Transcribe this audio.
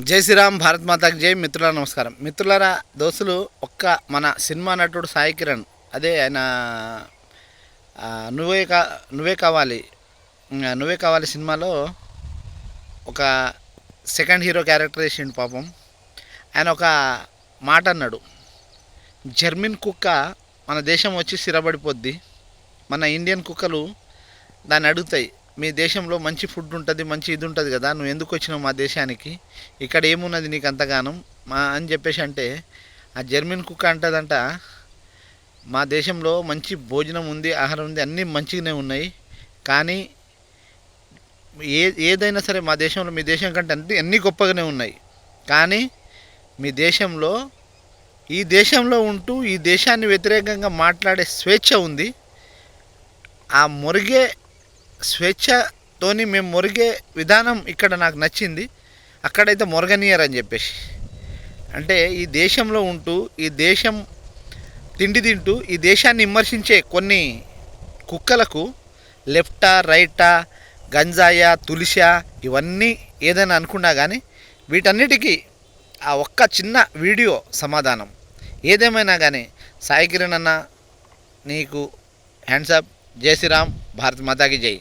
జై శ్రీరామ్, భారత్ మాతాకి జై. మిత్రులారా నమస్కారం. మిత్రులారా, దోస్తులు, ఒక్క మన సినిమా నటుడు సాయి కిరణ్, అదే ఆయన నువ్వే నువ్వే కావాలి నువ్వే కావాలి సినిమాలో ఒక సెకండ్ హీరో క్యారెక్టర్ చేసిండు. పాపం ఆయన ఒక మాట అన్నాడు, జర్మన్ కుక్క మన దేశం వచ్చి స్థిరపడిపోద్ది, మన ఇండియన్ కుక్కలు దాన్ని అడుగుతాయి, మీ దేశంలో మంచి ఫుడ్ ఉంటుంది, మంచి ఇది ఉంటుంది కదా, నువ్వు ఎందుకు వచ్చినావు మా దేశానికి, ఇక్కడ ఏమున్నది నీకు అంతగానం మా అని చెప్పేసి అంటే, ఆ జర్మన్ కుక్క అంటదంట, మా దేశంలో మంచి భోజనం ఉంది, ఆహారం ఉంది, అన్నీ మంచిగానే ఉన్నాయి, కానీ ఏదైనా సరే మా దేశంలో మీ దేశం కంటే అన్నీ గొప్పగానే ఉన్నాయి, కానీ మీ దేశంలో ఈ దేశంలో ఉంటూ ఈ దేశాన్ని వ్యతిరేకంగా మాట్లాడే స్వేచ్ఛ ఉంది, ఆ మొరిగే స్వేచ్ఛతోని మేము మొరిగే విధానం ఇక్కడ నాకు నచ్చింది, అక్కడైతే మొరగనీయర్ అని చెప్పేసి అంటే, ఈ దేశంలో ఉంటూ ఈ దేశం తిండి తింటూ ఈ దేశాన్ని విమర్శించే కొన్ని కుక్కలకు లెఫ్టా రైటా గంజాయా తులిసా ఇవన్నీ ఏదైనా అనుకున్నా కానీ వీటన్నిటికీ ఆ ఒక్క చిన్న వీడియో సమాధానం. ఏదేమైనా కానీ సాయి కిరణ్ అన్న, నీకు హ్యాండ్సప్. జై శ్రీరామ్, భారత్ మాతాకి జై.